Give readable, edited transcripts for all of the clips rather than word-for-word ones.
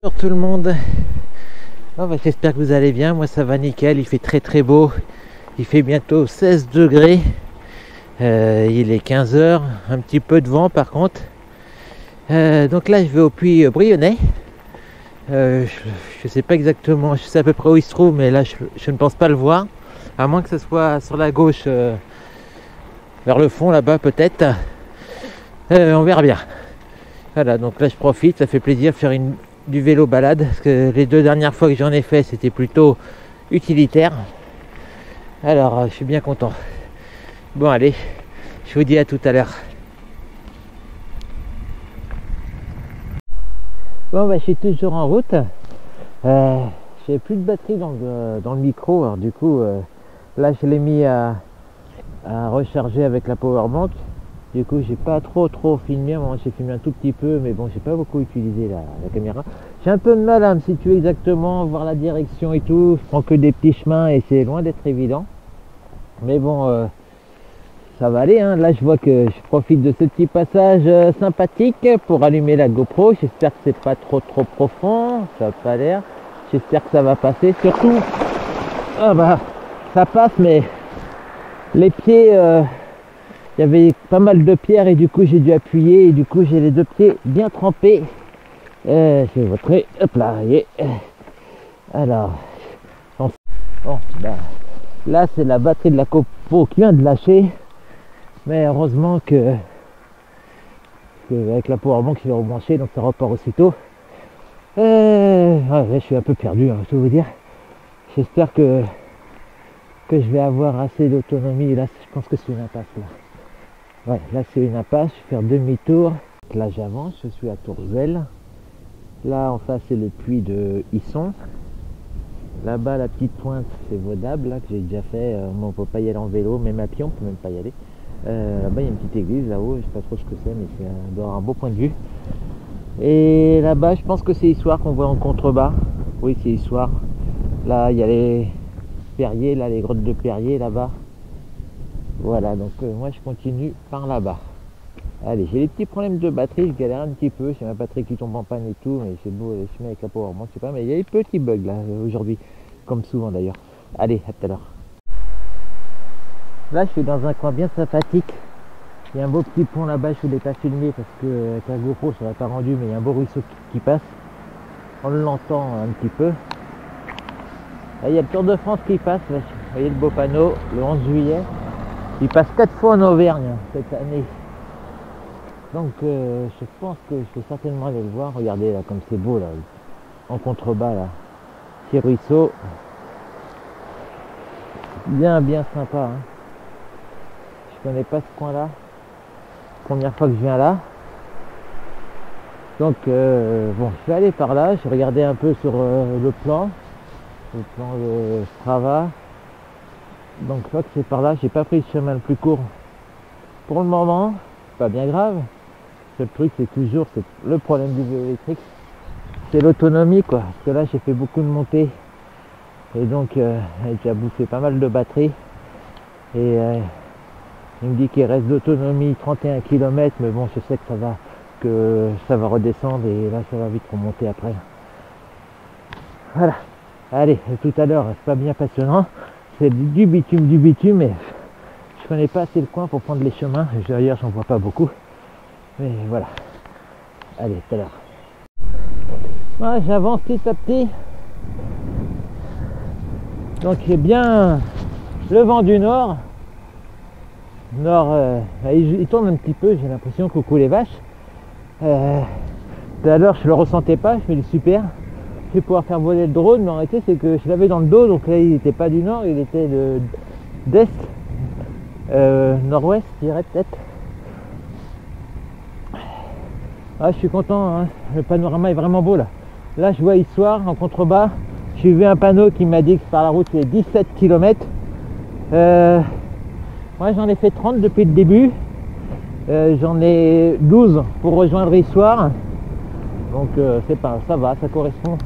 Bonjour tout le monde. J'espère que vous allez bien. Moi ça va nickel, il fait très beau. Il fait bientôt 16 degrés. Il est 15 heures, un petit peu de vent par contre. Donc là je vais au puits Brionnais. Je sais pas exactement, je sais à peu près où il se trouve, mais là je ne pense pas le voir. À moins que ce soit sur la gauche, vers le fond là-bas peut-être. On verra bien. Voilà, donc là je profite, ça fait plaisir de faire du vélo balade, parce que les deux dernières fois que j'en ai fait c'était plutôt utilitaire. Alors je suis bien content. Bon allez, je vous dis à tout à l'heure. Bon je suis toujours en route. J'ai plus de batterie dans le micro, alors du coup là je l'ai mis à recharger avec la powerbank. Du coup j'ai pas trop filmé, moi j'ai filmé un tout petit peu, mais bon j'ai pas beaucoup utilisé la caméra. J'ai un peu de mal à me situer exactement, voir la direction et tout. Je prends que des petits chemins et c'est loin d'être évident. Mais bon ça va aller, hein. Là je vois que je profite de ce petit passage sympathique pour allumer la GoPro. J'espère que c'est pas trop profond, ça a pas l'air. J'espère que ça va passer, surtout ça passe, mais les pieds il y avait pas mal de pierres et du coup j'ai dû appuyer et du coup j'ai les deux pieds bien trempés. Je vais vous montrer, hop là, voyez. Alors là c'est la batterie de la GoPro qui vient de lâcher, mais heureusement que avec la powerbank je vais rebrancher, donc ça repart aussitôt. Là, je suis un peu perdu, je vais vous dire. J'espère que je vais avoir assez d'autonomie. Là je pense que c'est une impasse là. Ouais, là c'est une impasse, je vais faire demi-tour. Là j'avance, je suis à Tourzel. Là en face c'est le puits de Hisson. Là-bas la petite pointe c'est Vaudable, là que j'ai déjà fait. On peut pas y aller en vélo, même à pied on peut même pas y aller. Là-bas il y a une petite église là-haut, je sais pas trop ce que c'est, mais c'est un beau point de vue. Et là-bas je pense que c'est Issoire qu'on voit en contrebas. Oui c'est Issoire. Là il y a les Perriers, là les grottes de Perriers là-bas. Voilà, donc moi je continue par là-bas. Allez, j'ai des petits problèmes de batterie, je galère un petit peu, j'ai ma batterie qui tombe en panne et tout, mais c'est beau, je mets avec la powerbank, je sais pas, mais il y a des petits bugs là aujourd'hui, comme souvent d'ailleurs. Allez, à tout à l'heure. Là je suis dans un coin bien sympathique. Il y a un beau petit pont là-bas, je voulais pas filmer parce que avec la GoPro ça n'aurait pas rendu, mais il y a un beau ruisseau qui passe. On l'entend un petit peu. Là, il y a le Tour de France qui passe, là, vous voyez le beau panneau, le 11 juillet. Il passe 4 fois en Auvergne cette année. Donc je pense que je vais certainement aller le voir. Regardez là comme c'est beau là, en contrebas là. Petit ruisseau. Bien sympa. Hein. Je connais pas ce coin là. Première fois que je viens là. Donc bon, je vais aller par là. J'ai regardé un peu sur le plan de Strava. Donc je crois que c'est par là, j'ai pas pris le chemin le plus court pour le moment, pas bien grave. Le truc c'est toujours le problème du vélo électrique, c'est l'autonomie quoi, parce que là j'ai fait beaucoup de montées et donc j'ai bouffé pas mal de batterie et il me dit qu'il reste d'autonomie 31 km, mais bon je sais que ça va redescendre et là ça va vite remonter après. Voilà, allez, tout à l'heure c'est pas bien passionnant. C'est du bitume, mais je connais pas assez le coin pour prendre les chemins. D'ailleurs, j'en vois pas beaucoup. Mais voilà. Allez, tout à l'heure. Ouais, j'avance petit à petit. Donc, j'ai bien le vent du nord. Il tourne un petit peu, j'ai l'impression, coucou les vaches. Tout à l'heure, je le ressentais pas, je me dis super. Je vais pouvoir faire voler le drone, mais en réalité c'est que je l'avais dans le dos, donc là il n'était pas du nord, il était d'est, nord-ouest je dirais peut-être. Ah, je suis content, hein. Le panorama est vraiment beau là. Là je vois Issoire en contrebas, j'ai vu un panneau qui m'a dit que par la route c'est 17 km. Moi j'en ai fait 30 depuis le début, j'en ai 12 pour rejoindre Issoire, donc c'est pas, ça va, ça correspond.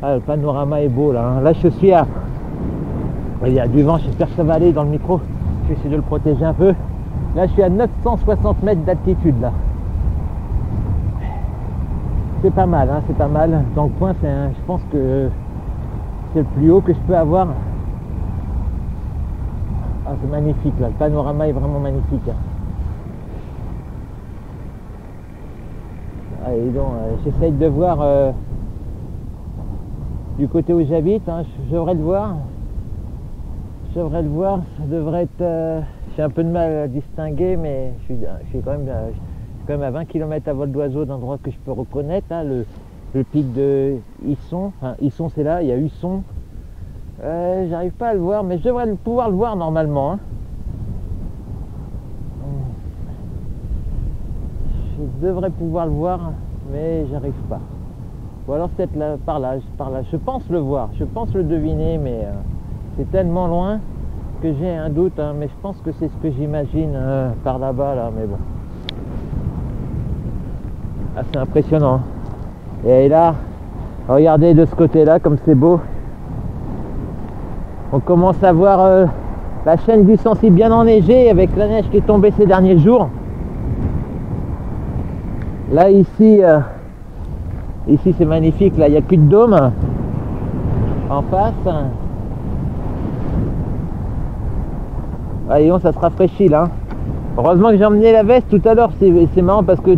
Ah, le panorama est beau là, hein. Là je suis à... Il y a du vent, j'espère que ça va aller dans le micro. Je vais essayer de le protéger un peu. Là je suis à 960 mètres d'altitude là. c'est pas mal, hein, c'est pas mal. Dans le coin, je pense que c'est le plus haut que je peux avoir. Ah, c'est magnifique là, le panorama est vraiment magnifique. Hein. Ah, et donc, j'essaye de voir du côté où j'habite, hein, je devrais le voir. Ça devrait être... j'ai un peu de mal à distinguer, mais je suis quand même à 20 km à vol d'oiseau d'endroit que je peux reconnaître, hein, le pic de Hisson. Enfin, Hisson c'est là, il y a Husson. J'arrive pas à le voir, mais je devrais pouvoir le voir normalement. Hein. Je devrais pouvoir le voir, mais j'arrive pas. Ou alors peut-être là, par là. Je pense le voir, je pense le deviner, mais c'est tellement loin que j'ai un doute. Hein, mais je pense que c'est ce que j'imagine par là-bas, là, mais bon. Ah, c'est impressionnant. Et là, regardez de ce côté-là, comme c'est beau. On commence à voir la chaîne du Sancy bien enneigée avec la neige qui est tombée ces derniers jours. Là, ici c'est magnifique. Là, il n'y a plus de dôme en face. Allez, ça se rafraîchit là. Heureusement que j'ai emmené la veste tout à l'heure. C'est marrant parce que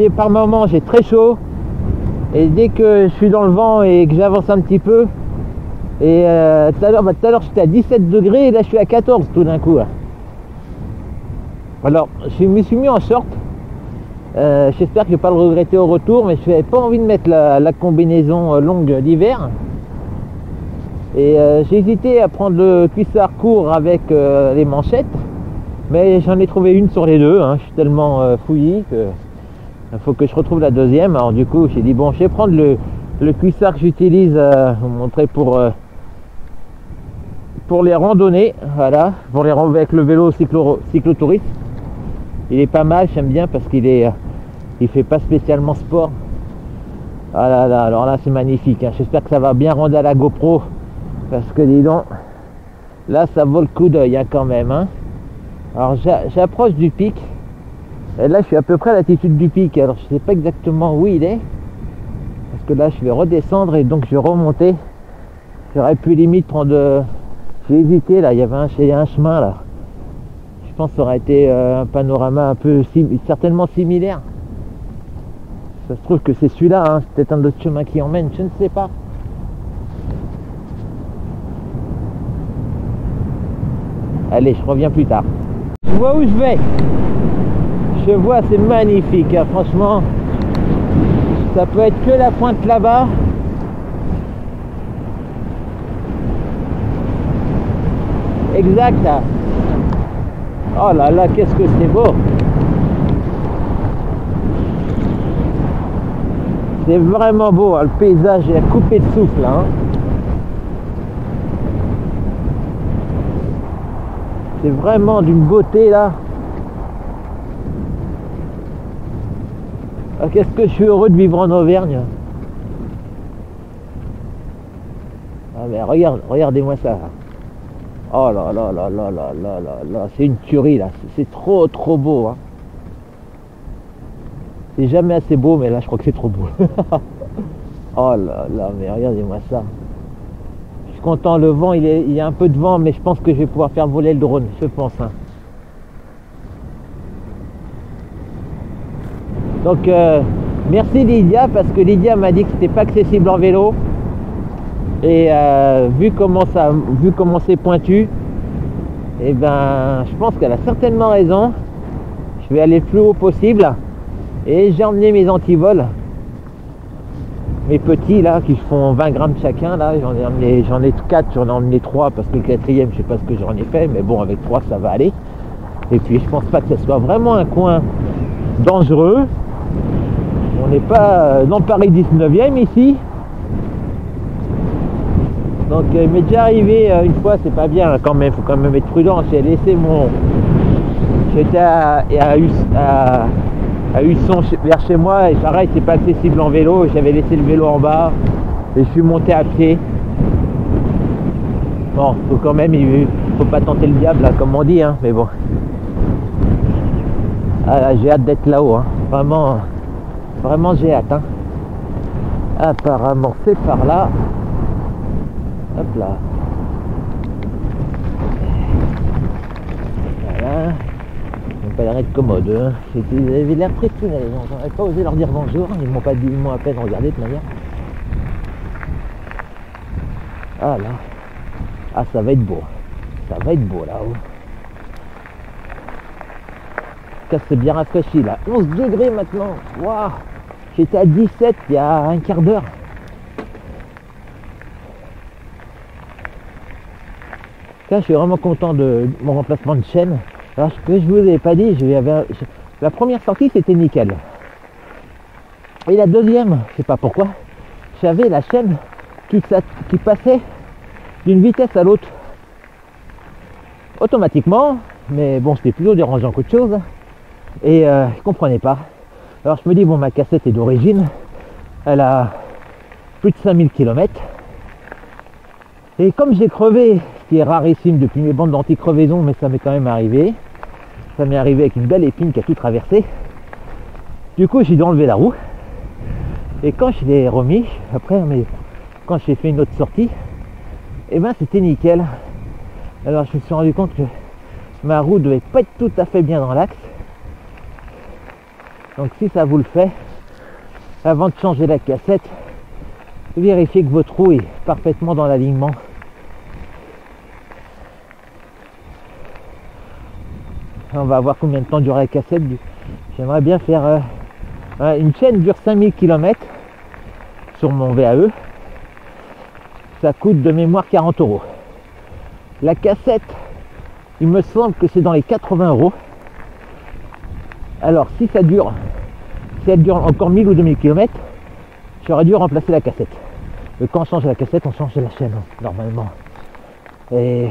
par moments j'ai très chaud. Et dès que je suis dans le vent et que j'avance un petit peu, et tout à l'heure j'étais à 17 degrés et là je suis à 14 tout d'un coup. Là. Alors je me suis mis en short. J'espère que je ne vais pas le regretter au retour, mais je n'avais pas envie de mettre la combinaison longue d'hiver. Et j'ai hésité à prendre le cuissard court avec les manchettes, mais j'en ai trouvé une sur les deux. Hein. Je suis tellement fouillis que il faut que je retrouve la deuxième. Alors du coup j'ai dit bon, je vais prendre le cuissard que j'utilise, vous montrer pour les randonnées, voilà, avec le vélo cyclotouriste. Il est pas mal, j'aime bien parce il fait pas spécialement sport. Ah là là, alors là c'est magnifique. Hein. J'espère que ça va bien rendre à la GoPro parce que dis donc, là ça vaut le coup d'œil hein, quand même. Hein. Alors j'approche du pic. Et là je suis à peu près à l'altitude du pic. Alors je sais pas exactement où il est parce que là je vais redescendre et donc je vais remonter. J'aurais pu limite prendre. J'ai hésité là, il y a un chemin là. Je pense que ça aurait été un panorama un peu certainement similaire. Ça se trouve que c'est celui-là, hein. C'est peut-être un autre chemin qui emmène, je ne sais pas. Allez, je reviens plus tard. Je vois où je vais. Je vois, c'est magnifique, hein. Franchement. Ça peut être que la pointe là-bas. Exact. Oh là là, qu'est-ce que c'est beau! C'est vraiment beau, hein, le paysage est à couper de souffle. Hein. C'est vraiment d'une beauté là. Ah, qu'est-ce que je suis heureux de vivre en Auvergne. Ah mais regardez-moi ça. Oh là là là là là là là là, c'est une tuerie là, c'est trop beau. Hein. C'est jamais assez beau, mais là je crois que c'est trop beau. Oh là là, mais regardez-moi ça. Je suis content, le vent, il y a un peu de vent, mais je pense que je vais pouvoir faire voler le drone, je pense. Hein. Donc merci Lydia, parce que Lydia m'a dit que c'était pas accessible en vélo. Et vu comment c'est pointu, et ben je pense qu'elle a certainement raison. Je vais aller le plus haut possible. Et j'ai emmené mes antivols, mes petits là qui font 20 grammes chacun là. J'en ai 4, j'en ai emmené 3 parce que le quatrième je sais pas ce que j'en ai fait, mais bon avec 3 ça va aller. Et puis je pense pas que ce soit vraiment un coin dangereux. On n'est pas dans Paris 19e ici. Donc il m'est déjà arrivé une fois, c'est pas bien quand même, faut quand même être prudent. J'étais à Husson vers chez moi et pareil c'est pas accessible en vélo, j'avais laissé le vélo en bas et je suis monté à pied. Bon, faut quand même, faut pas tenter le diable là, comme on dit, hein, mais bon. Ah, j'ai hâte d'être là-haut, hein. Vraiment j'ai hâte. Hein. Apparemment c'est par là. Hop là. Voilà. Ils n'ont pas l'air d'être commodes. Hein. Ils avaient l'air pressés les gens. J'aurais pas osé leur dire bonjour. Ils m'ont pas dit, ils m'ont à peine regardé de manière. Ah là. Ah ça va être beau. Ça va être beau là-haut. C'est bien rafraîchi là. 11 degrés maintenant. Waouh. J'étais à 17 il y a un quart d'heure. Là, je suis vraiment content de mon remplacement de chaîne. Alors, ce que je vous ai pas dit, la première sortie c'était nickel. Et la deuxième, je sais pas pourquoi, j'avais la chaîne qui passait d'une vitesse à l'autre. Automatiquement, mais bon, c'était plutôt dérangeant qu'autre chose. Et je comprenais pas. Alors je me dis, bon, ma cassette est d'origine. Elle a plus de 5000 km. Et comme j'ai crevé, ce qui est rarissime depuis mes bandes d'anti-crevaison, mais ça m'est quand même arrivé. Ça m'est arrivé avec une belle épine qui a tout traversé. Du coup, j'ai dû enlever la roue. Et quand je l'ai remis, après, quand j'ai fait une autre sortie, et ben c'était nickel. Alors je me suis rendu compte que ma roue devait pas être tout à fait bien dans l'axe. Donc si ça vous le fait, avant de changer la cassette, vérifiez que votre roue est parfaitement dans l'alignement. On va voir combien de temps dure la cassette. J'aimerais bien faire une chaîne dure 5000 km sur mon VAE. Ça coûte de mémoire 40 €. La cassette, il me semble que c'est dans les 80 €. Alors si elle dure encore 1000 ou 2000 km, j'aurais dû remplacer la cassette. Mais quand on change la cassette, on change la chaîne, normalement. Et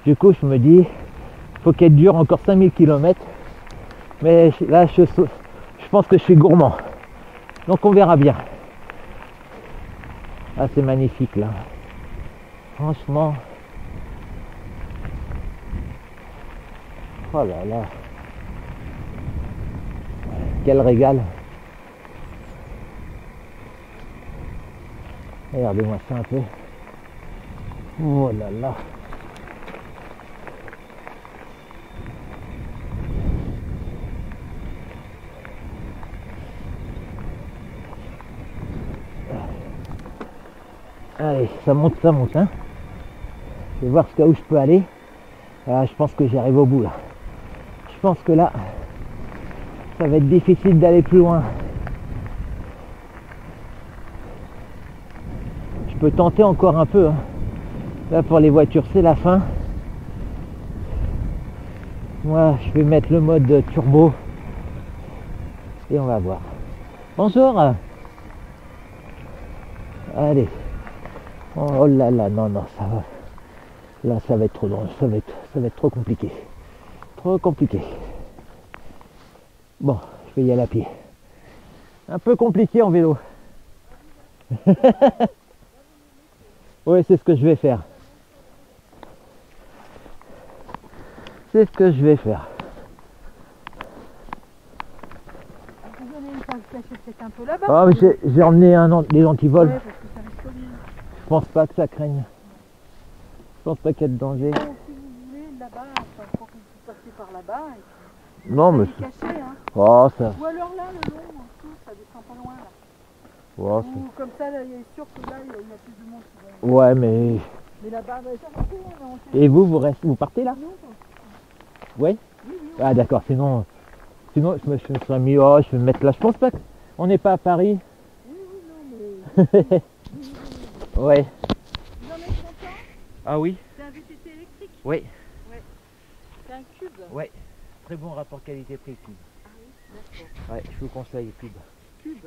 du coup, je me dis, il faut qu'elle dure encore 5000 km. Mais là, je pense que je suis gourmand. Donc on verra bien. Ah, c'est magnifique là. Franchement. Oh là là. Quel régal. Regardez-moi ça un peu. Oh là là. Allez, ça monte, hein. Je vais voir jusqu'à où je peux aller. Ah, je pense que j'arrive au bout là. Je pense que là, ça va être difficile d'aller plus loin. Je peux tenter encore un peu. Hein. Là, pour les voitures, c'est la fin. Moi, je vais mettre le mode turbo. Et on va voir. Bonjour. Allez. Oh là là, non, ça va. Là, ça va être trop drôle. Ça va être trop compliqué. Trop compliqué. Bon, je vais y aller à pied. Un peu compliqué en vélo. Oui, c'est ce que je vais faire. C'est ce que je vais faire. Vous donnez une place peut-être un peu là-bas. Ah, j'ai emmené des antivols. Ouais, parce que ça risque bien. Je pense pas que ça craigne. Je pense pas qu'il y ait de danger. Bon, si vous voulez, là-bas, enfin, faut que vous passiez par là-bas. Et puis, Non, mais c'est caché, hein. oh, ça. Ou alors là, le long, en dessous, ça descend pas loin, là. Oh, Ou comme ça, là, il est sûr que là, il y a plus de monde. Qui va... ouais, mais. Mais là-bas, bah, ça va faire, on sait. Et vous partez là? Non, Ouais. oui, Ah, d'accord. Sinon, je me serais mis. Oh, je vais me mettre là. Je pense pas qu'on n'est pas à Paris. oui, non, mais... Ouais. Vous en êtes content? Ah oui. C'est un VTT électrique? Oui. Ouais. C'est un cube? Ouais. Très bon rapport qualité-prix, Cube. Ah oui, d'accord. Ouais, je vous conseille Cube. Cube.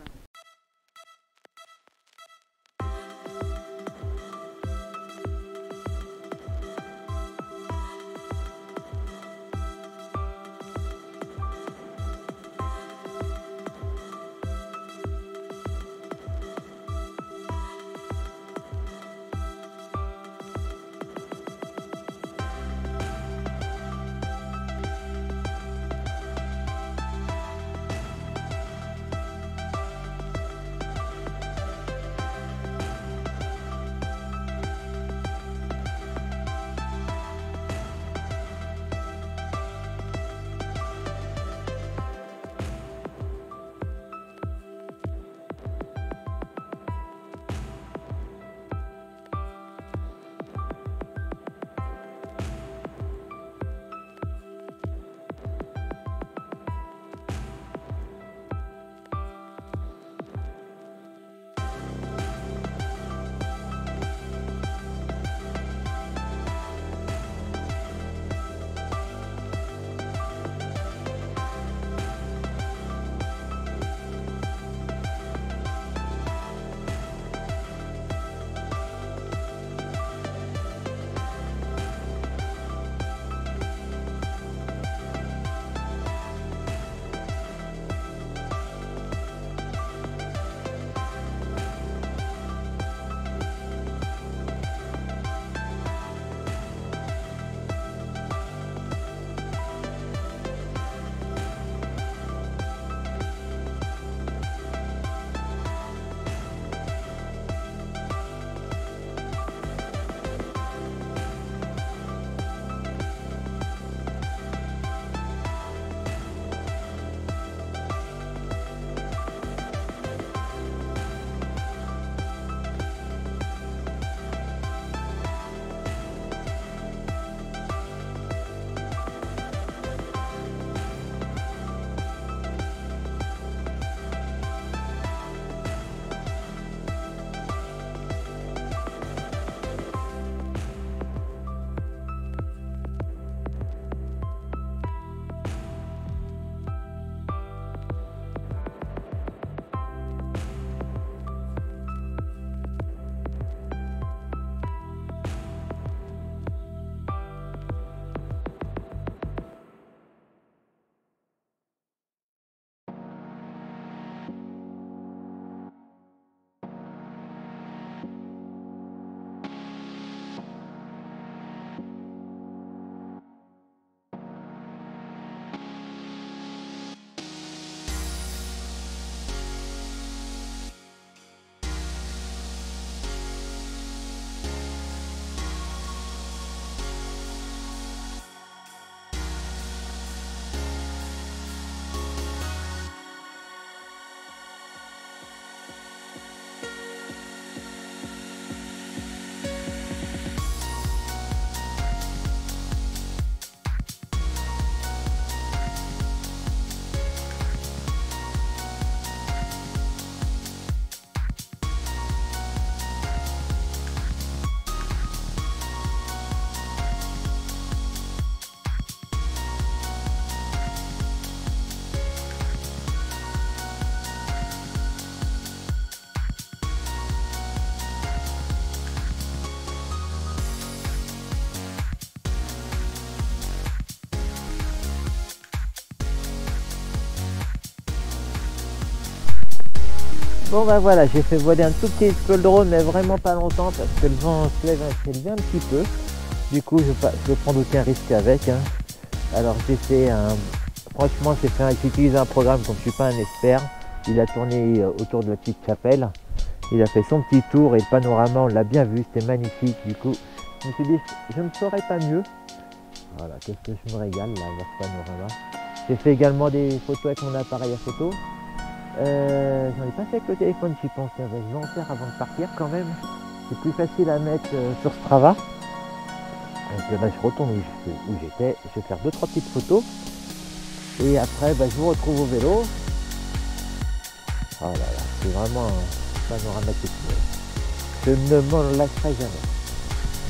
Bon bah voilà, j'ai fait voler un tout petit peu le drone, mais vraiment pas longtemps parce que le vent s'est levé un petit peu. Du coup je vais prendre aucun risque avec. Hein. Alors j'ai fait franchement j'ai utilisé un programme, comme je suis pas un expert. Il a tourné autour de la petite chapelle. Il a fait son petit tour et le panorama on l'a bien vu, c'était magnifique. Du coup je me suis dit je ne saurais pas mieux. Voilà, qu'est-ce que je me régale là avec ce panorama. J'ai fait également des photos avec mon appareil à photo. J'en ai pas fait avec le téléphone, j'y pense. Je vais en faire avant de partir quand même. C'est plus facile à mettre sur Strava. Donc là je retourne où j'étais. Je vais faire 2-3 petites photos. Et après je vous retrouve au vélo. Oh là là, c'est vraiment un panoramatique. Je ne m'en lâcherai jamais.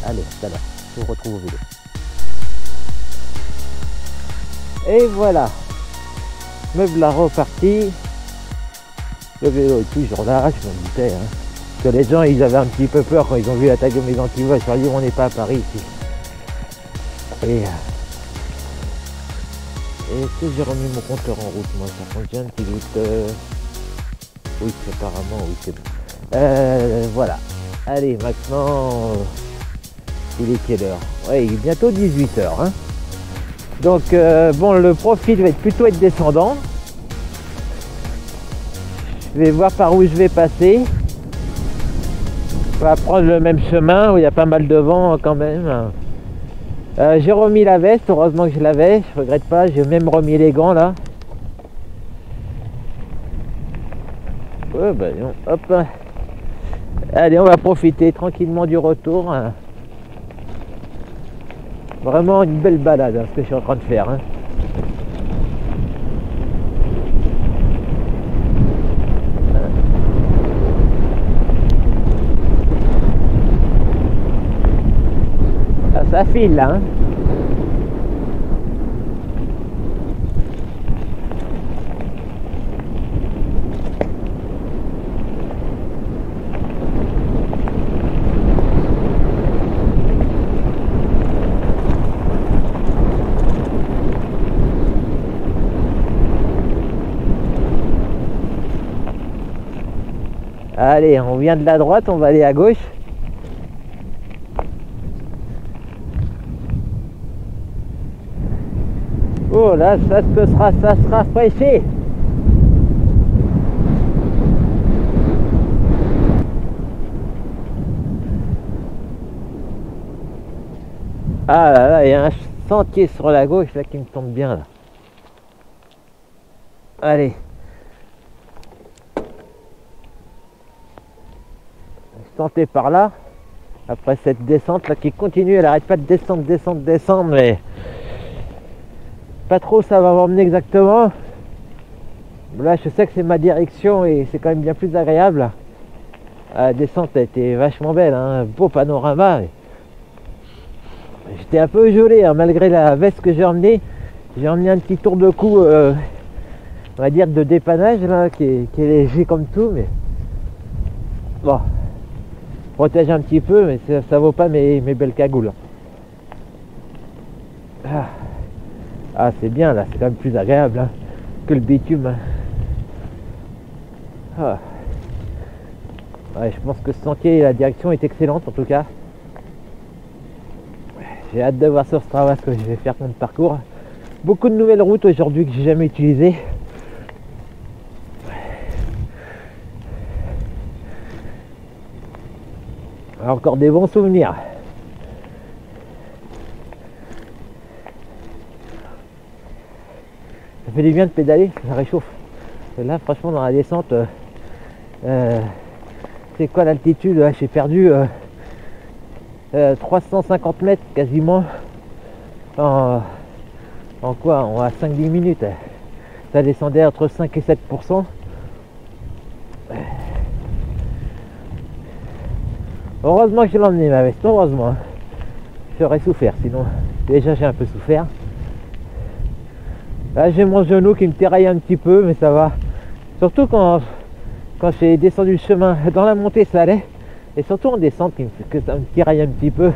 Allez, tout à l'heure, je vous retrouve au vélo. Et voilà, me voilà reparti. Le vélo est toujours là, je me doutais. Hein. Que les gens ils avaient un petit peu peur quand ils ont vu la tag de mes antivas. Je leur ai dit on n'est pas à Paris ici. Et est-ce que j'ai remis mon compteur en route moi? Par contre j'ai un petit doute. Oui, apparemment, oui, c'est bon. Voilà. Allez, maintenant, il est quelle heure? Ouais, il est bientôt 18h. Hein. Donc, bon, le profil va plutôt être descendant. Je vais voir par où je vais passer. On va prendre le même chemin où il y a pas mal de vent quand même. J'ai remis la veste, heureusement que je l'avais. Je regrette pas, j'ai même remis les gants là. Ouais, bah non, hop. Allez, on va profiter tranquillement du retour. Vraiment une belle balade, hein, ce que je suis en train de faire. Hein. Ah, ça file là. Hein. Allez, on vient de la droite, on va aller à gauche. Oh là, ça sera fraîché. Ah là là, il y a un sentier sur la gauche là qui me tombe bien là. Allez. Tenter par là, après cette descente là qui continue, elle arrête pas de descendre, mais pas trop ça va m'emmener exactement. Là je sais que c'est ma direction et c'est quand même bien plus agréable. La descente a été vachement belle, hein, beau panorama. J'étais un peu gelé hein, malgré la veste que j'ai emmenée. J'ai emmené un petit tour de cou, on va dire de dépannage là, qui est léger comme tout, mais bon. Protège un petit peu, mais ça vaut pas mes belles cagoules. Ah c'est bien là, c'est quand même plus agréable hein, que le bitume. Hein. Ah. Ouais, je pense que ce sentier, la direction est excellente en tout cas. J'ai hâte de voir sur Strava ce que je vais faire comme parcours. Beaucoup de nouvelles routes aujourd'hui que j'ai jamais utilisées. Encore des bons souvenirs. Ça fait du bien de pédaler, ça réchauffe. Et là franchement dans la descente, c'est quoi l'altitude? J'ai perdu 350 mètres quasiment en quoi? À 5-10 minutes. Ça descendait entre 5 et 7%. Heureusement que j'ai emmené ma veste, heureusement. J'aurais souffert, sinon déjà j'ai un peu souffert. Là j'ai mon genou qui me tiraille un petit peu, mais ça va. Surtout quand j'ai descendu le chemin, dans la montée ça allait. Et surtout en descente que ça me tiraille un petit peu.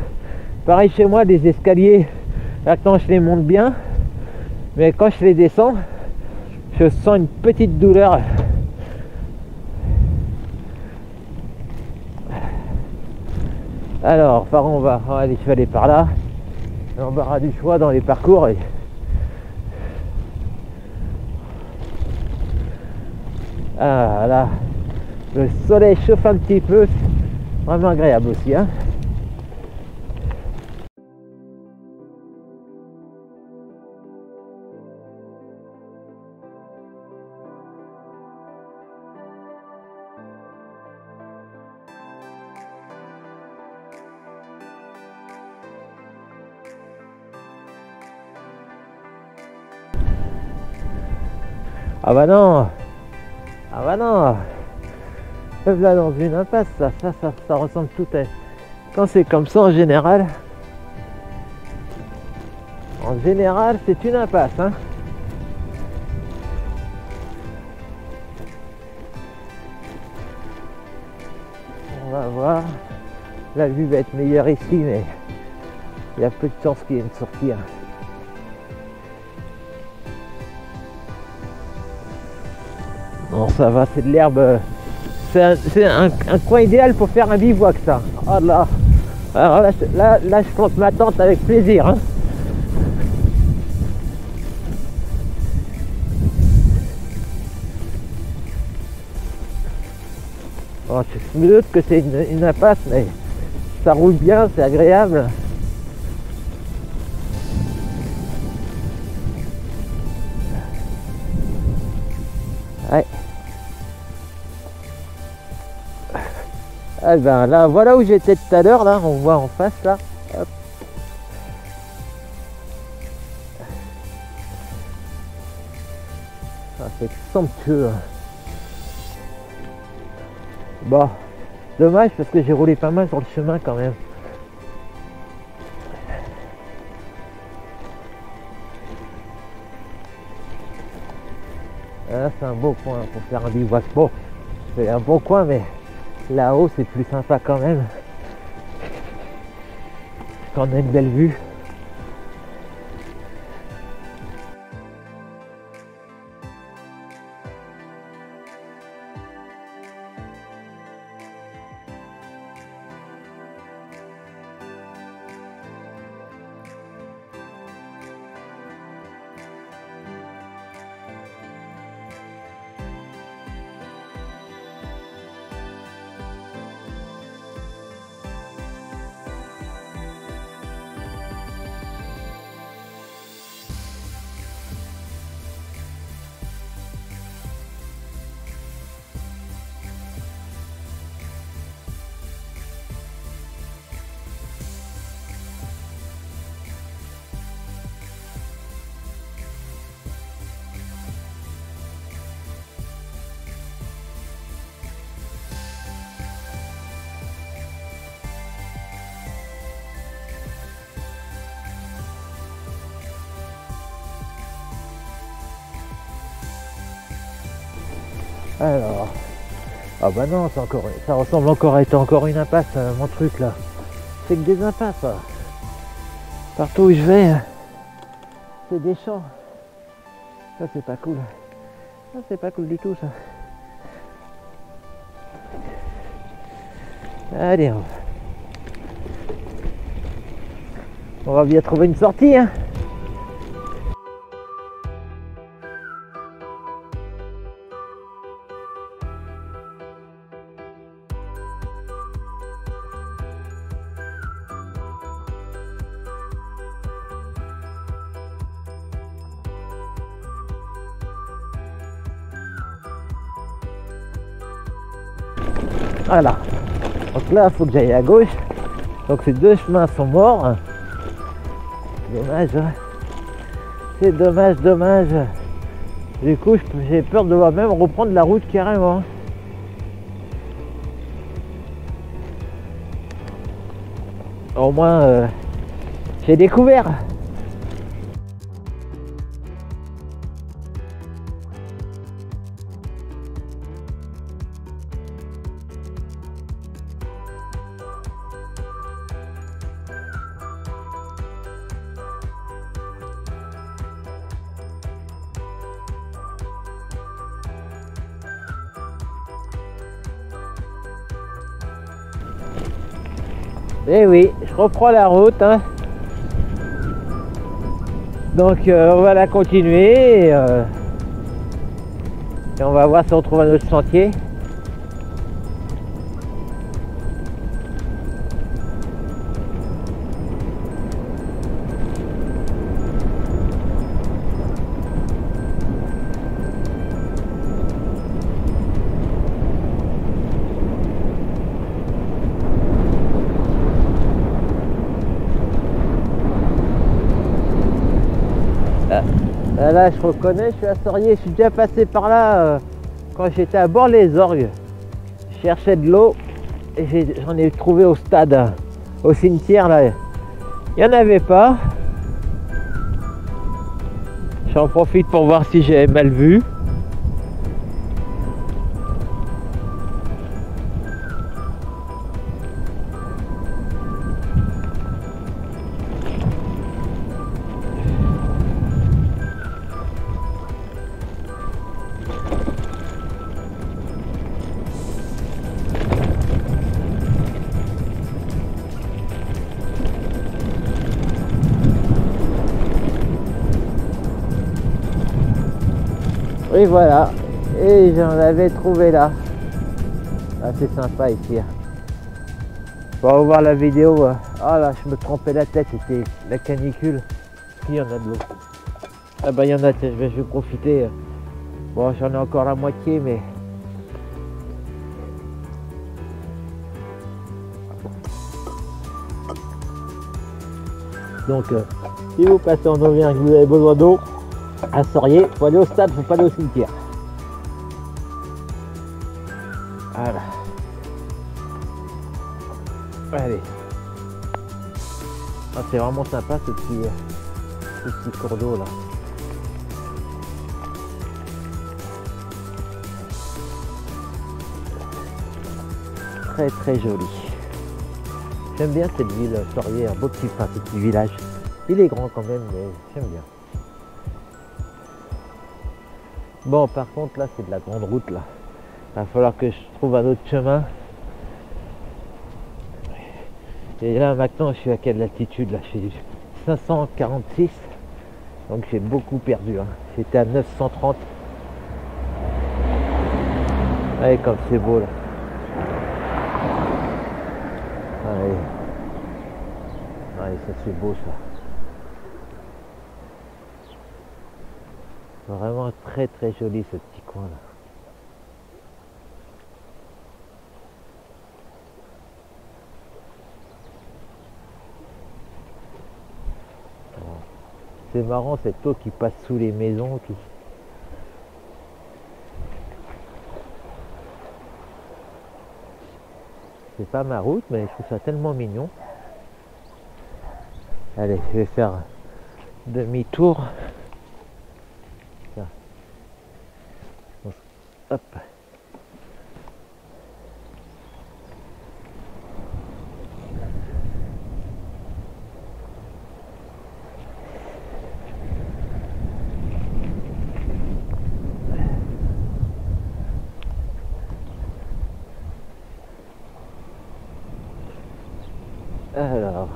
Pareil chez moi, les escaliers, là quand je les monte bien, mais quand je les descends, je sens une petite douleur. Alors, par où on va? Allez, je vais aller par là. L'embarras du choix dans les parcours. Ah là, le soleil chauffe un petit peu, c'est vraiment agréable aussi, hein. Ah bah non, ah bah non, là dans une impasse, ça ressemble tout à... Quand c'est comme ça en général c'est une impasse, hein. On va voir, la vue va être meilleure ici, mais il y a peu de chance qu'il y ait une sortie, hein. Non, ça va, c'est de l'herbe. C'est un coin idéal pour faire un bivouac, ça. Oh là. Alors là, je plante ma tente avec plaisir, hein. Bon, je me doute que c'est une impasse, mais ça roule bien, c'est agréable. Ouais. Ah ben là, voilà où j'étais tout à l'heure, là, on voit en face, là. Hop. Ça fait somptueux. Bon, dommage parce que j'ai roulé pas mal sur le chemin quand même. Là, c'est un beau coin pour faire un bivouac. Bon, c'est un beau coin, mais là-haut, c'est plus sympa quand même. Quand on a une belle vue. Alors, ah bah non, c'est encore, ça ressemble encore à être encore une impasse, mon truc là. C'est que des impasses, ça. Partout où je vais, c'est des champs. Ça c'est pas cool. Ça c'est pas cool du tout, ça. Allez, on va bien trouver une sortie, hein. Voilà. Donc là, il faut que j'aille à gauche. Donc ces deux chemins sont morts. Dommage. Hein. C'est dommage, dommage. Du coup, j'ai peur de devoir même reprendre la route carrément. Au moins, j'ai découvert. Et oui, je reprends la route, hein. Donc on va la continuer et on va voir si on trouve un autre sentier. Là, je reconnais, je suis à Sorrier, je suis déjà passé par là quand j'étais à Bord-les-Orgues. Je cherchais de l'eau et j'en ai trouvé au stade, au cimetière là. Il n'y en avait pas. J'en profite pour voir si j'ai mal vu. Et voilà, et j'en avais trouvé là. Ah, c'est sympa ici. On va voir la vidéo. Ah là, je me trompais la tête, c'était la canicule. Il y en a de l'eau. Ah bah il y en a, je vais profiter. Bon, j'en ai encore la moitié, mais... Donc, si vous passez en Auvergne, vous avez besoin d'eau, à Sorrier, il faut aller au stade, il ne faut pas aller au cimetière. Voilà. Allez. Ah, c'est vraiment sympa ce petit cours d'eau là. Très très joli. J'aime bien cette ville, Sorrier, un beau petit village. Il est grand quand même, mais j'aime bien. Bon, par contre, là, c'est de la grande route, là. Il va falloir que je trouve un autre chemin. Et là, maintenant, je suis à quelle altitude, là? Je suis 546. Donc, j'ai beaucoup perdu, hein. J'étais à 930. Allez, comme c'est beau, là. Allez. Allez, ça, c'est beau, ça. Vraiment très très joli ce petit coin là. C'est marrant cette eau qui passe sous les maisons. C'est pas ma route, mais je trouve ça tellement mignon. Allez, je vais faire demi-tour. Hop. Alors.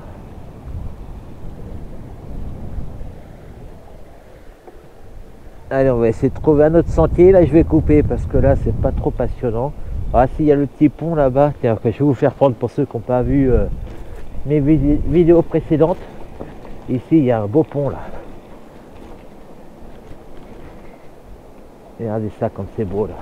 Allez, on va essayer de trouver un autre sentier. Là, je vais couper parce que là, c'est pas trop passionnant. Ah, si, il y a le petit pont là-bas. Tiens, que je vais vous faire prendre pour ceux qui n'ont pas vu mes vidéos précédentes. Ici, il y a un beau pont là. Regardez ça comme c'est beau là.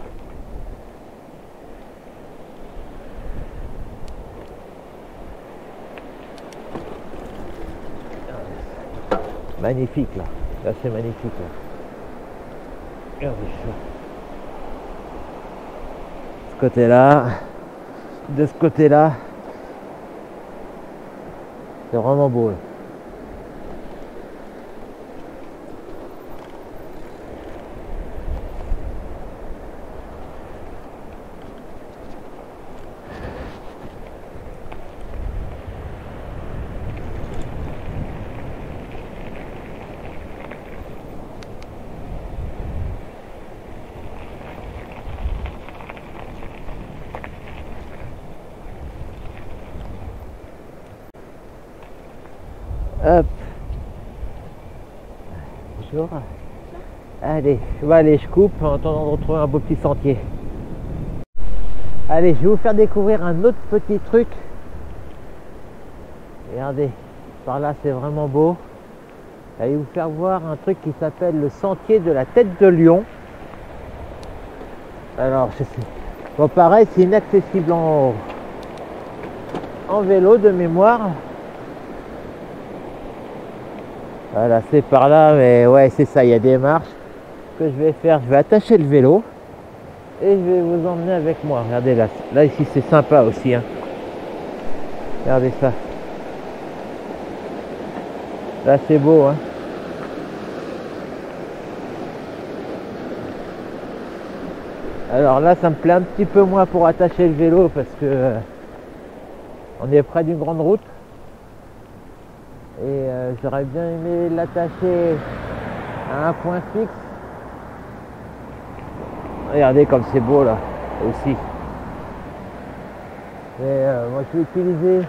Magnifique là. Là, c'est magnifique là. Regardez ça. De ce côté-là, de ce côté-là, c'est vraiment beau là. Hop. Bonjour. Allez, je coupe en attendant de retrouver un beau petit sentier. Allez, je vais vous faire découvrir un autre petit truc. Regardez, par là c'est vraiment beau. Je vais vous faire voir un truc qui s'appelle le sentier de la tête de lion. Alors, je sais. Bon, pareil, c'est inaccessible en vélo de mémoire. Voilà, c'est par là, mais ouais, c'est ça, il y a des marches. Ce que je vais faire, je vais attacher le vélo et je vais vous emmener avec moi. Regardez là, là ici c'est sympa aussi, hein. Regardez ça. Là c'est beau, hein. Alors là, ça me plaît un petit peu moins pour attacher le vélo parce que on est près d'une grande route et j'aurais bien aimé l'attacher à un point fixe. Regardez comme c'est beau là aussi. Et moi je vais utiliser,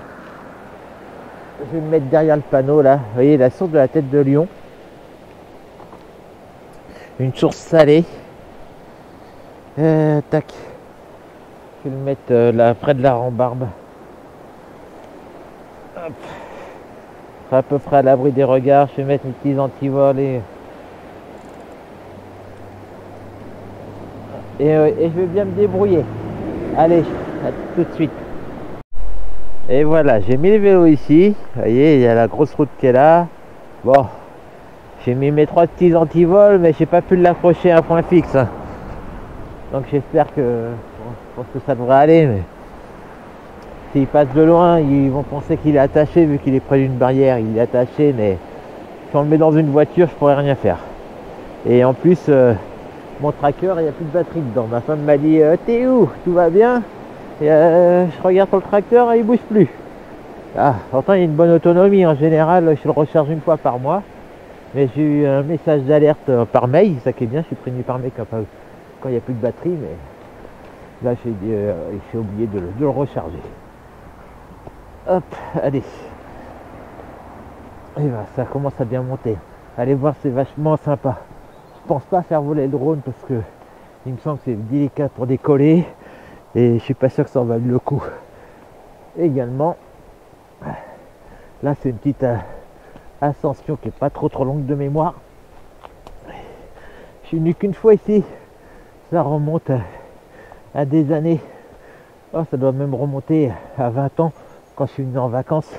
je vais me mettre derrière le panneau là. Vous voyez la source de la tête de lion, une source salée. Tac, je vais le mettre là près de la rambarbe. Hop. À peu près à l'abri des regards. Je vais mettre mes petits antivols et je vais bien me débrouiller. Allez, à tout de suite. Et voilà, j'ai mis le vélo ici. Vous voyez, il y a la grosse route qui est là. Bon, j'ai mis mes 3 petits antivols, mais j'ai pas pu l'accrocher à un point fixe. Donc j'espère que, bon, je pense que ça devrait aller, mais s'il passe de loin, ils vont penser qu'il est attaché vu qu'il est près d'une barrière. Il est attaché, mais si on le met dans une voiture, je pourrais rien faire. Et en plus, mon tracker, il n'y a plus de batterie dedans. Ma femme m'a dit t'es où? Tout va bien? Et je regarde sur le tracteur et il bouge plus. Ah, pourtant il y a une bonne autonomie. En général, je le recharge une fois par mois. Mais j'ai eu un message d'alerte par mail. Ça qui est bien, je suis prévenu par mail quand il n'y a plus de batterie. Mais là, j'ai oublié de le recharger. Hop, allez. Et ben, ça commence à bien monter. Allez voir, c'est vachement sympa. Je pense pas faire voler le drone parce que il me semble que c'est délicat pour décoller et je suis pas sûr que ça en vaille le coup. Également, là c'est une petite ascension qui est pas trop longue de mémoire. Je suis venu qu'une fois ici. Ça remonte à des années. Oh, ça doit même remonter à 20 ans quand je suis venu en vacances.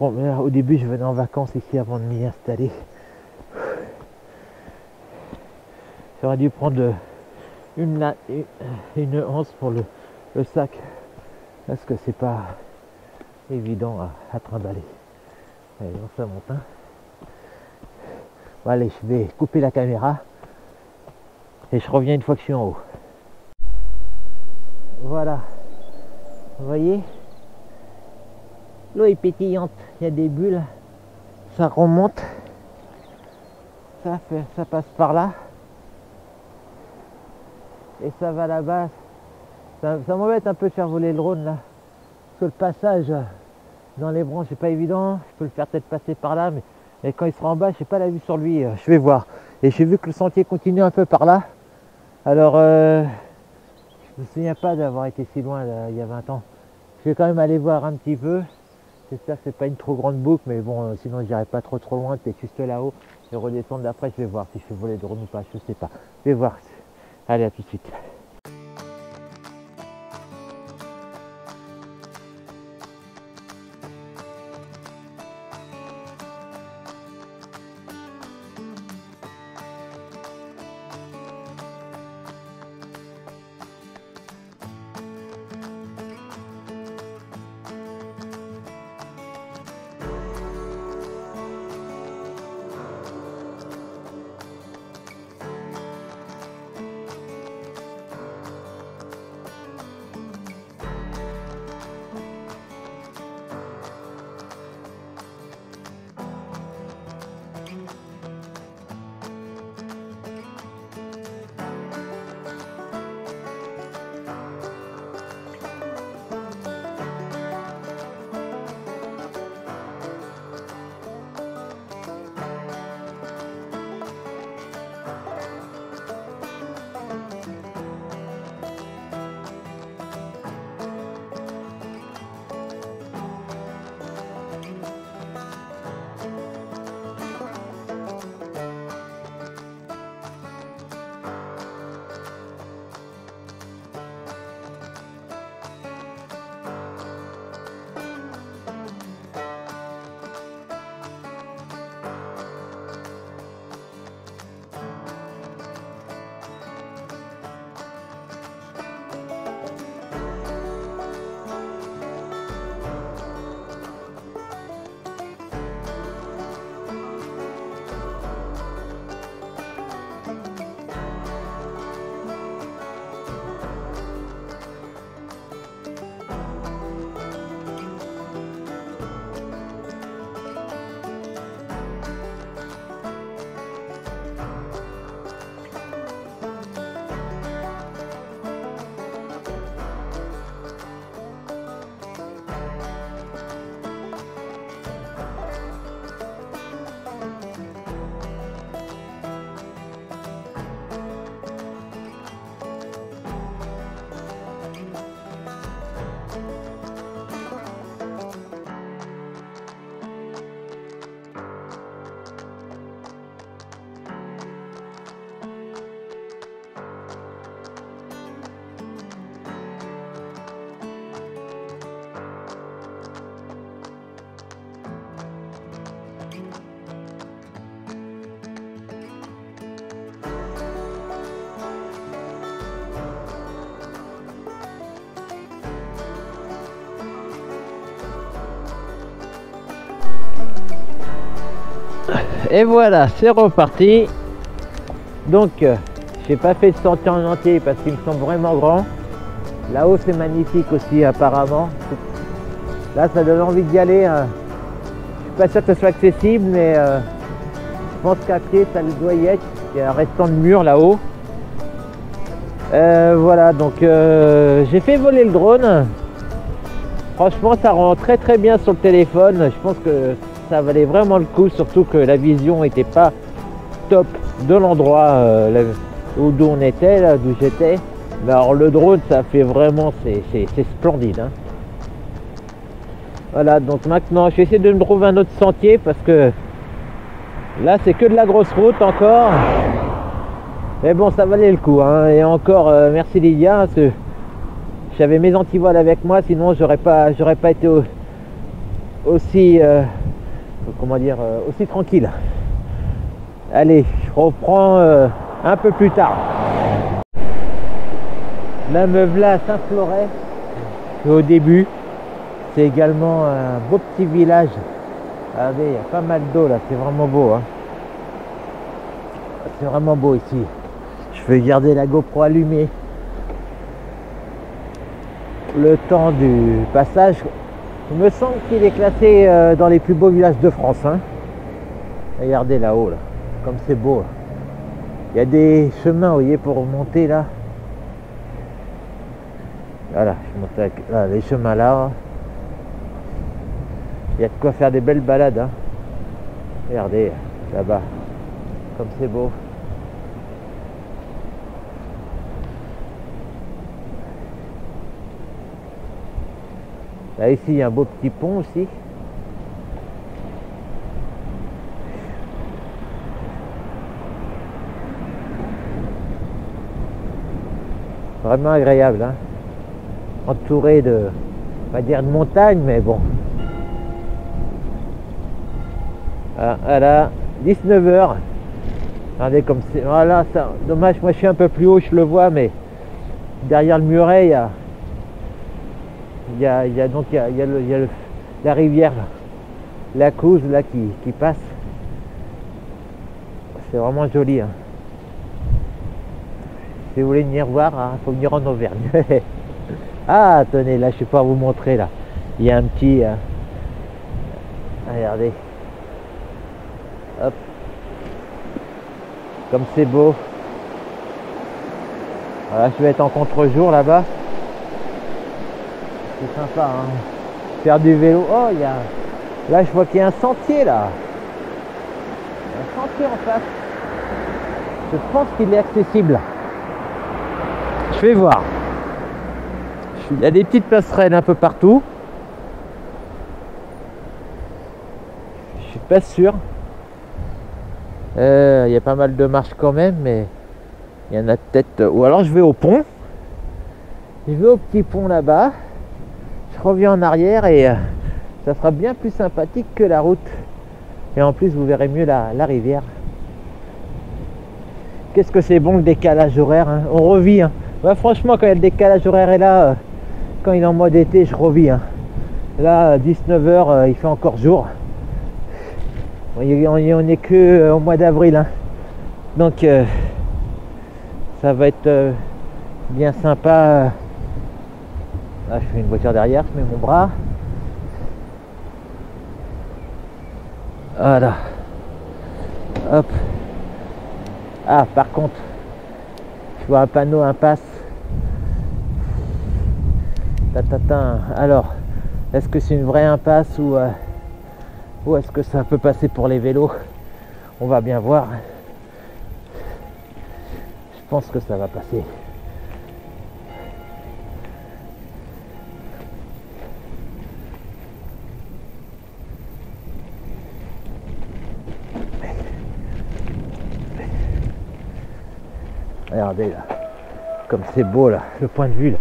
Au début je venais en vacances ici avant de m'y installer. J'aurais dû prendre une anse pour le sac parce que c'est pas évident à trimballer. Allez, on ça monte. Bon, allez, je vais couper la caméra et je reviens une fois que je suis en haut. Voilà, vous voyez, l'eau est pétillante, il y a des bulles, ça remonte, ça passe par là. Et ça va là-bas. Ça m'embête un peu de faire voler le drone là. Parce que le passage dans les branches n'est pas évident. Je peux le faire peut-être passer par là, mais quand il sera en bas, je n'ai pas la vue sur lui. Je vais voir. Et j'ai vu que le sentier continue un peu par là. Alors, je me souviens pas d'avoir été si loin là, il y a 20 ans. Je vais quand même aller voir un petit peu. J'espère que c'est pas une trop grande boucle, mais bon, sinon j'irai pas trop loin, peut-être juste là-haut. Et redescendre d'après, je vais voir si je fais voler le drone ou pas, je sais pas. Je vais voir. Allez, à tout de suite. Et voilà, c'est reparti. Donc, j'ai pas fait le sentier en entier parce qu'il me semble vraiment grand. Là-haut, c'est magnifique aussi, apparemment. Là, ça donne envie d'y aller. Hein. Je suis pas sûr que ce soit accessible, mais je pense qu'à pied, ça doit y être. Il y a un restant de mur là-haut. Voilà, donc j'ai fait voler le drone. Franchement, ça rend très très bien sur le téléphone. Je pense que ça valait vraiment le coup, surtout que la vision n'était pas top de l'endroit d'où on était, là, d'où j'étais. Mais alors le drone, ça fait vraiment, c'est splendide. Hein. Voilà, donc maintenant, je vais essayer de me trouver un autre sentier parce que là, c'est que de la grosse route encore. Mais bon, ça valait le coup. Hein. Et encore, merci Lydia, parce que j'avais mes antivols avec moi, sinon j'aurais pas été aussi, comment dire, aussi tranquille. Allez, je reprends un peu plus tard. Là, me voilà à Saint-Floret, au début. C'est également un beau petit village. Regardez, il y a pas mal d'eau là, c'est vraiment beau. Hein. C'est vraiment beau ici. Je vais garder la GoPro allumée le temps du passage. Il me semble qu'il est classé dans les plus beaux villages de France. Hein. Regardez là-haut, là. Comme c'est beau. Là. Il y a des chemins, vous voyez, pour remonter là. Voilà, je monte avec là, les chemins là. Il y a de quoi faire des belles balades. Hein. Regardez, là-bas. Comme c'est beau. Là, ici, il y a un beau petit pont aussi. Vraiment agréable, hein. Entouré de, on va dire, de montagnes, mais bon. Voilà, 19h. Regardez comme c'est. Voilà, ça, dommage, moi je suis un peu plus haut, je le vois, mais derrière le muret, il y a la rivière, la Couze là qui passe. C'est vraiment joli. Hein. Si vous voulez venir voir, il faut venir en Auvergne. Ah, tenez, là, je sais pas vous montrer là. Il y a un petit. Regardez. Hop. Comme c'est beau. Voilà, je vais être en contre-jour là-bas. C'est sympa, hein. Faire du vélo. Oh, il y a. Là, je vois qu'il y a un sentier là. Il y a un sentier en face. Je pense qu'il est accessible. Je vais voir. Il y a des petites passerelles un peu partout. Je suis pas sûr. Il y a pas mal de marches quand même, mais il y en a peut-être. Ou alors je vais au pont. Je vais au petit pont là-bas. Je reviens en arrière et ça sera bien plus sympathique que la route. Et en plus, vous verrez mieux la rivière. Qu'est-ce que c'est bon le décalage horaire, hein. On revit. Hein. Ouais, franchement, quand il y a le décalage horaire est là, quand il est en mode été, je revis. Hein. Là, 19h, il fait encore jour. On n'est que au mois d'avril. Hein. Donc, ça va être bien sympa. Là, je fais une voiture derrière, je mets mon bras. Voilà. Hop. Ah, par contre, je vois un panneau impasse. Alors, est-ce que c'est une vraie impasse ou est-ce que ça peut passer pour les vélos? On va bien voir. Je pense que ça va passer. Regardez là, comme c'est beau là, le point de vue là.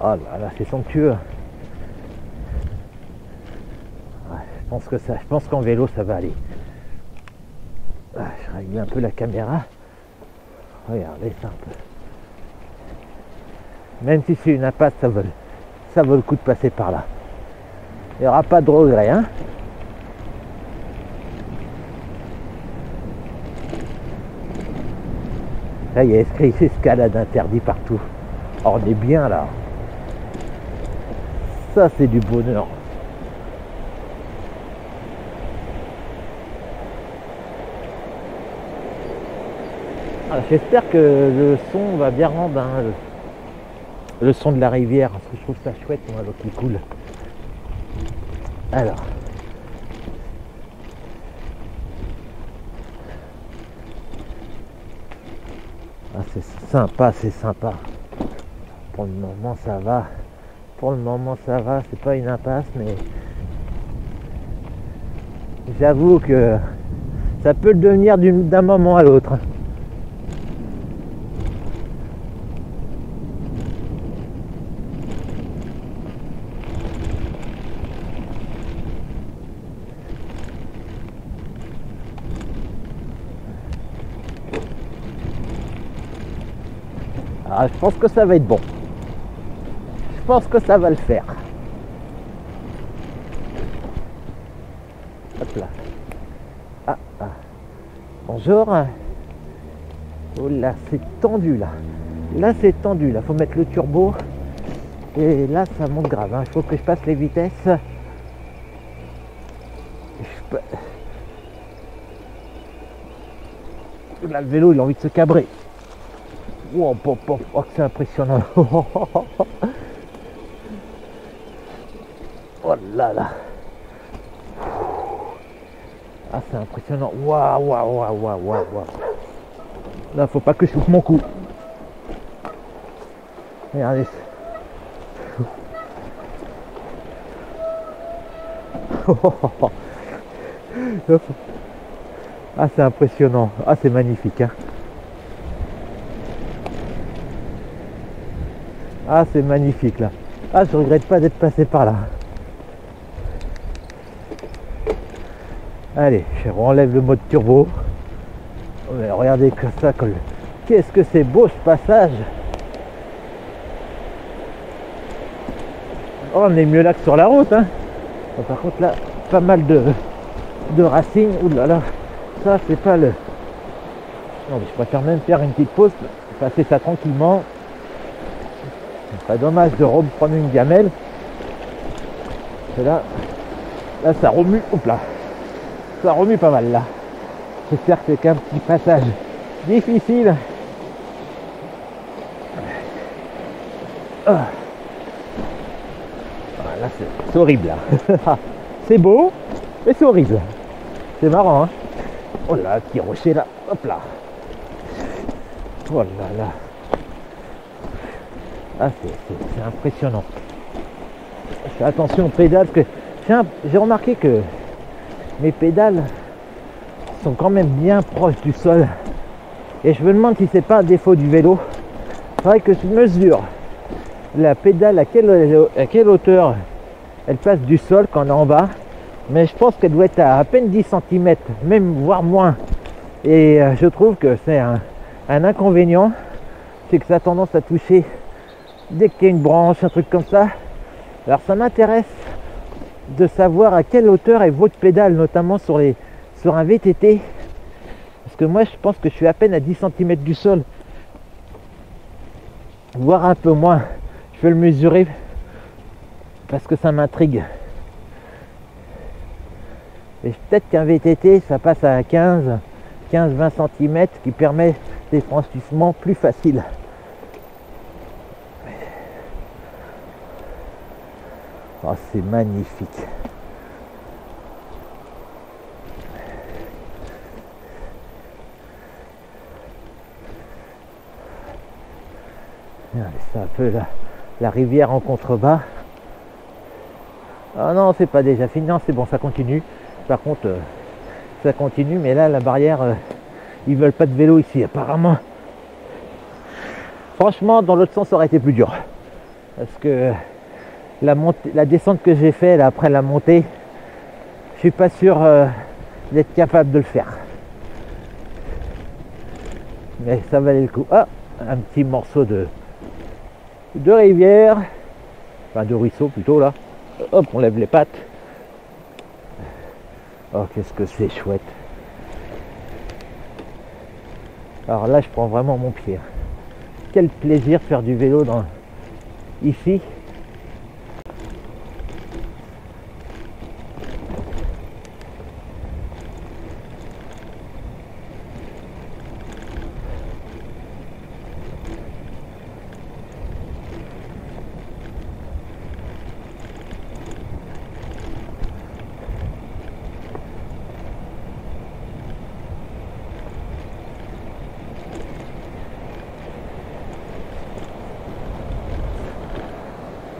Oh là là, c'est somptueux. Ouais, je pense qu'en vélo ça va aller. Ah, je règle un peu la caméra. Regardez ça un peu. Même si c'est une impasse, ça vaut le coup de passer par là. Il n'y aura pas de regret, hein. Là, il y a escalade interdit partout. Oh, on est bien là. Ça, c'est du bonheur. J'espère que le son va bien rendre, hein, le son de la rivière, parce que je trouve ça chouette, moi, l'eau qui coule. Alors. Ah, c'est sympa, c'est sympa. Pour le moment, ça va. Pour le moment, ça va. C'est pas une impasse, mais j'avoue que ça peut le devenir d'un moment à l'autre. Ah, je pense que ça va être bon. Je pense que ça va le faire. Hop là. Ah, ah. Bonjour. Oh là, c'est tendu là. Là, c'est tendu. Là, faut mettre le turbo. Et là, ça monte grave. Il faut que je passe les vitesses. Là, le vélo, il a envie de se cabrer. Oh, oh, c'est impressionnant. Oh là là. Ah, c'est impressionnant. Waouh, waouh, waouh, waouh, waouh. Là, faut pas que je coupe mon cou. Regardez. Ah, c'est impressionnant. Ah, c'est magnifique, hein. Ah, c'est magnifique là. Ah, je regrette pas d'être passé par là. Allez, je renlève le mode turbo. Oh, mais regardez que ça colle. Qu'est-ce que c'est beau ce passage. Oh, on est mieux là que sur la route, hein. Bon, par contre là, pas mal de racines. Ouh là là, ça c'est pas le... Non, mais je préfère même faire une petite pause, passer ça tranquillement. C'est pas dommage de reprendre une gamelle. Et là ça remue, hop là, ça remue pas mal là. J'espère que c'est qu'un petit passage difficile. Ah. Là c'est horrible là. C'est beau, mais c'est horrible. C'est marrant, hein. Oh là, petit rocher là, hop là. Oh là là. Ah, c'est impressionnant. Je fais attention aux pédales parce que j'ai remarqué que mes pédales sont quand même bien proches du sol. Et je me demande si c'est pas un défaut du vélo. Il faudrait que je mesure la pédale à quelle hauteur elle passe du sol quand on est en bas. Mais je pense qu'elle doit être à peine 10 cm, même voire moins. Et je trouve que c'est un inconvénient, c'est que ça a tendance à toucher dès qu'il y a une branche, un truc comme ça. Alors ça m'intéresse de savoir à quelle hauteur est votre pédale, notamment sur un VTT. Parce que moi je pense que je suis à peine à 10 cm du sol, voire un peu moins. Je vais le mesurer parce que ça m'intrigue. Et peut-être qu'un VTT ça passe à 15-20 cm, qui permet des franchissements plus faciles. Oh, c'est magnifique. C'est un peu la rivière en contrebas. Ah non, c'est pas déjà fini. Non, c'est bon, ça continue. Par contre, ça continue, mais là, la barrière, ils veulent pas de vélo ici, apparemment. Franchement, dans l'autre sens, ça aurait été plus dur. Parce que la descente que j'ai fait là, après la montée, je suis pas sûr d'être capable de le faire. Mais ça valait le coup. Ah, un petit morceau de rivière, enfin de ruisseau plutôt là. Hop, on lève les pattes. Oh, qu'est-ce que c'est chouette. Alors là, je prends vraiment mon pied. Quel plaisir de faire du vélo ici.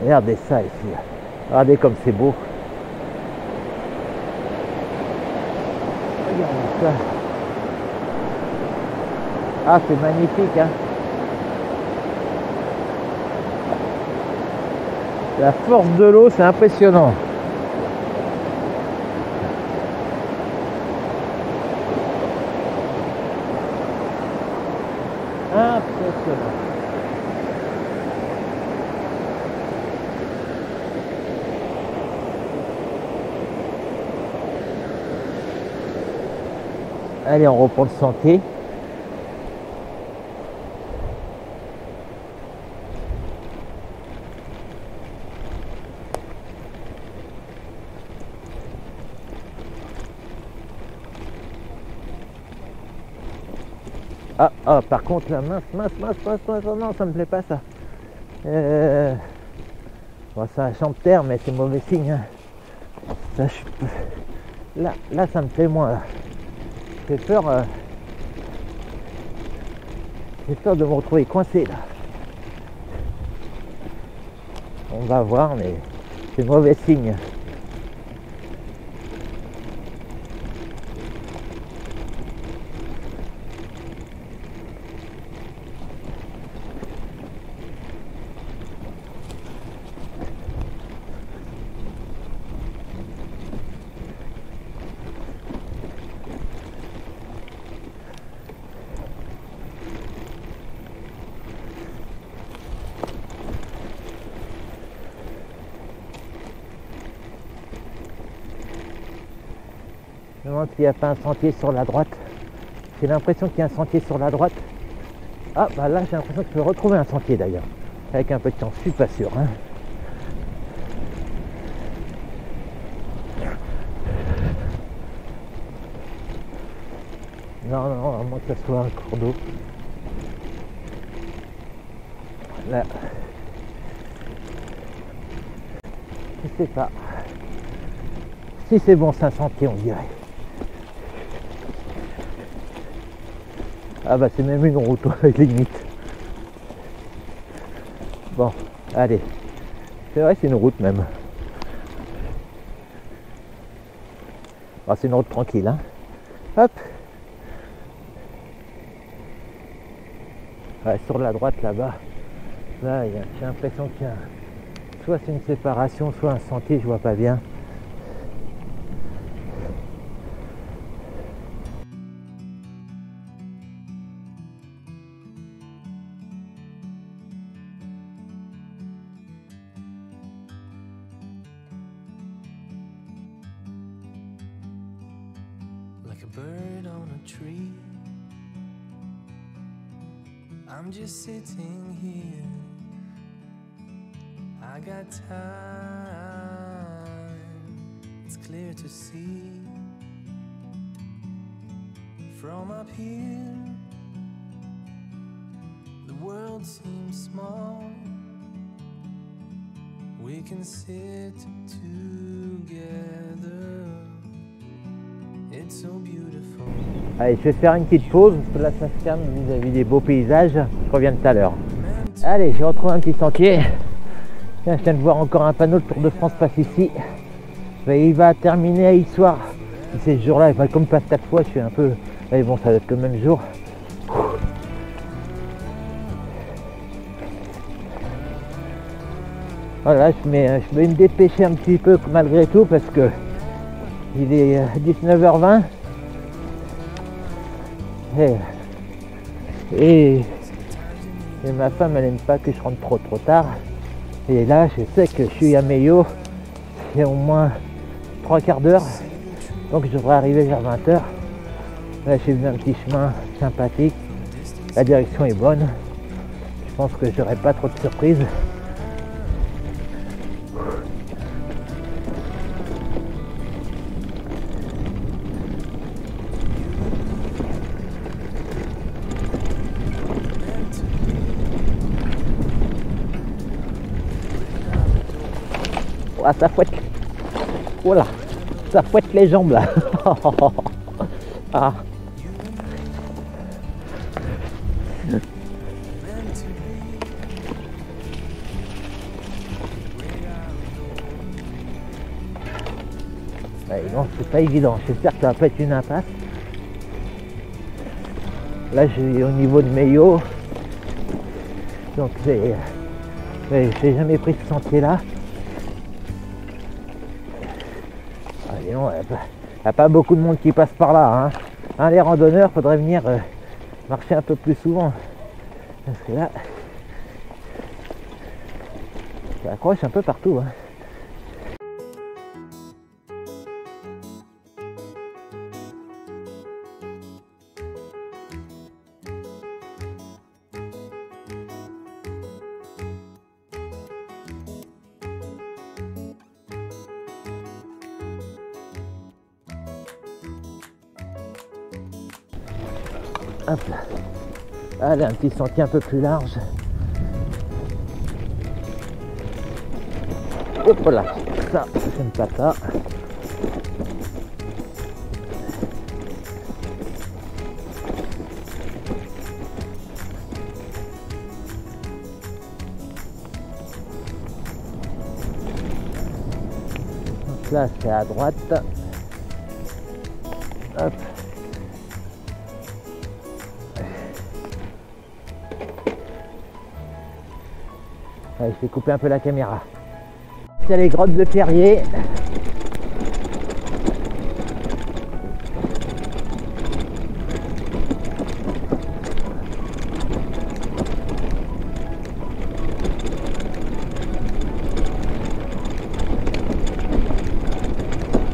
Regardez ça ici. Regardez comme c'est beau. Regardez ça. Ah, c'est magnifique, hein. La force de l'eau, c'est impressionnant. Impressionnant. Allez, on reprend le sentier. Ah, par contre, là, mince, non, ça me plaît pas ça. Bon, c'est un champ de terre, mais c'est mauvais signe. Hein. Ça, là, ça me plaît moins. Là. J'ai peur de me retrouver coincé là. On va voir, mais c'est mauvais signe. Je me demande s'il n'y a pas un sentier sur la droite. J'ai l'impression qu'il y a un sentier sur la droite. Ah, bah là, j'ai l'impression que je peux retrouver un sentier d'ailleurs. Avec un peu de chance, je suis pas sûr. Hein. Non, à moins que ce soit un cours d'eau. Là. Je sais pas. Si c'est bon, c'est un sentier, on dirait. Ah bah c'est même une route, limite. Bon, allez. C'est vrai, c'est une route même. Ah, c'est une route tranquille, hein. Hop. Ouais, sur la droite là-bas. Là, j'ai l'impression qu'il y a soit c'est une séparation, soit un sentier, je vois pas bien. Like a bird on a tree, I'm just sitting here. I got time, it's clear to see. From up here, the world seems small. We can sit together. It's so beautiful. Allez, je vais faire une petite pause parce que là ça se calme vis-à-vis des beaux paysages. Je reviens tout à l'heure. Allez, j'ai retrouvé un petit sentier. Tiens, je viens de voir encore un panneau de Tour de France passe ici. Il va terminer à Issoire. Si c'est ce jour-là, comme il passe 4 fois, je suis un peu. Mais bon, ça va être le même jour. Voilà, je vais me dépêcher un petit peu malgré tout parce que il est 19h20 et ma femme elle n'aime pas que je rentre trop tard. Et là, je sais que je suis à Meio, c'est au moins 3/4 d'heure, donc je devrais arriver vers 20h. Là, j'ai vu un petit chemin sympathique. La direction est bonne. Je pense que j'aurai pas trop de surprises. Ah, ça fouette. Voilà, ça fouette les jambes là. Ah. Ouais, non, c'est pas évident. J'espère que ça va pas être une impasse. Là, j'ai au niveau de Meio. Donc, j'ai jamais pris ce sentier là. Il n'y a pas beaucoup de monde qui passe par là. Hein. Les randonneurs, faudrait venir marcher un peu plus souvent. Parce que là, ça accroche un peu partout. Hein. Hop là. Allez, un petit sentier un peu plus large. Hop là, ça, j'aime pas ça. Donc là, c'est à droite. Hop. Allez, je vais couper un peu la caméra. C'est les grottes de Perrier.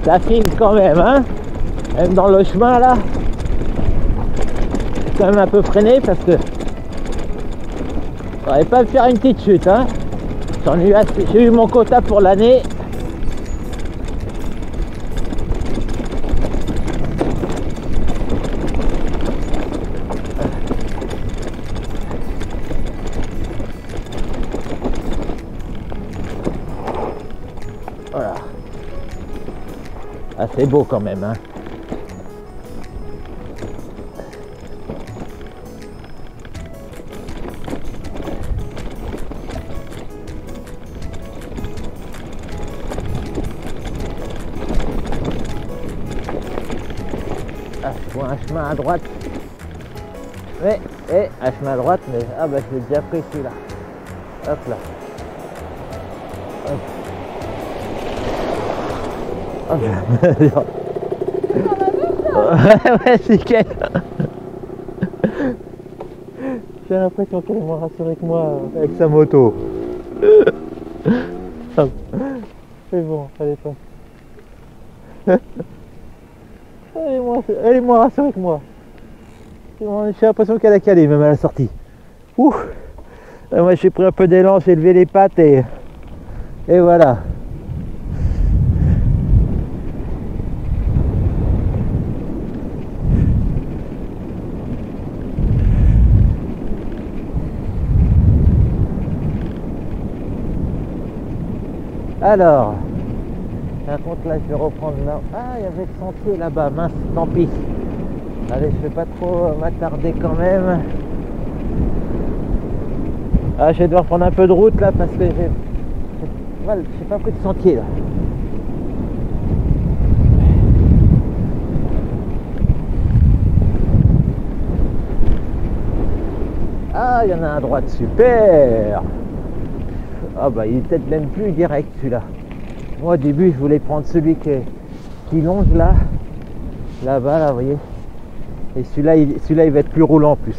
Ça filme quand même, hein. Même dans le chemin là. C'est quand même un peu freiné parce que j'aurais pas me faire une petite chute, hein. J'ai eu mon quota pour l'année. Voilà. Ah, c'est beau quand même, hein. Ah, je vois un chemin à droite. Ouais, un chemin à droite, mais ah bah je l'ai déjà pris celui-là. Hop là. Hop. Ouais, c'est nickel. J'ai l'impression qu'elle est moins rassurée que moi avec sa moto. C'est bon, allez pas. Elle est moins rassurée que moi. J'ai l'impression qu'elle a calé même à la sortie. Ouh. Moi j'ai pris un peu d'élan, j'ai levé les pattes et voilà. Alors, par contre là je vais reprendre là. Ah, il y avait le sentier là-bas, mince, tant pis. Allez, je vais pas trop m'attarder quand même. Ah, je vais devoir prendre un peu de route là parce que j'ai pas pris de sentier là. Ah, il y en a un à droite, super. Ah bah il est peut-être même plus direct celui-là. Moi au début je voulais prendre celui qui longe là-bas là, vous voyez. Et celui-là il va être plus roulant en plus.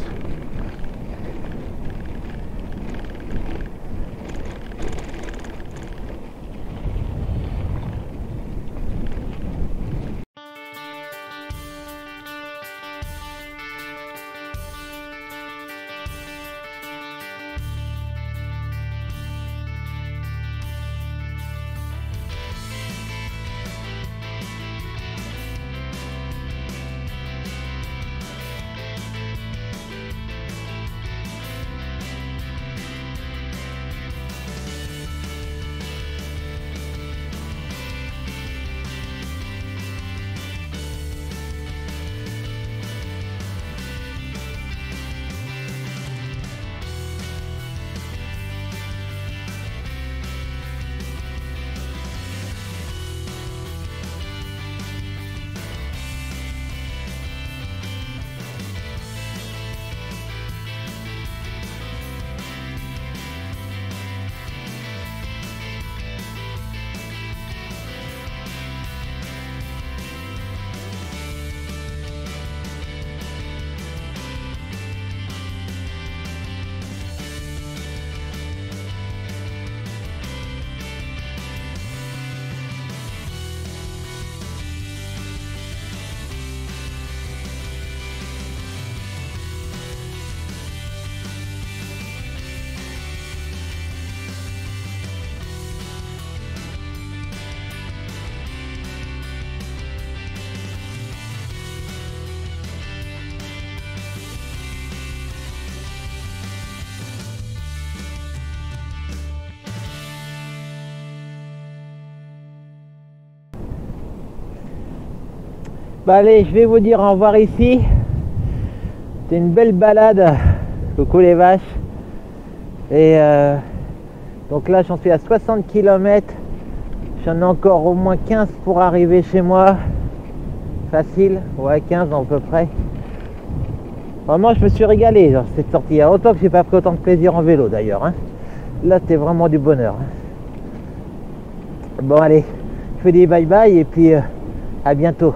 Bon, allez, je vais vous dire au revoir ici. C'était une belle balade. Coucou les vaches. Et donc là, j'en suis à 60 km. J'en ai encore au moins 15 pour arriver chez moi. Facile, ouais, 15 à peu près. Vraiment, je me suis régalé dans cette sortie. Il y a longtemps que j'ai pas pris autant de plaisir en vélo d'ailleurs. Hein. Là, c'était vraiment du bonheur. Hein. Bon, allez, je fais des bye bye et puis à bientôt.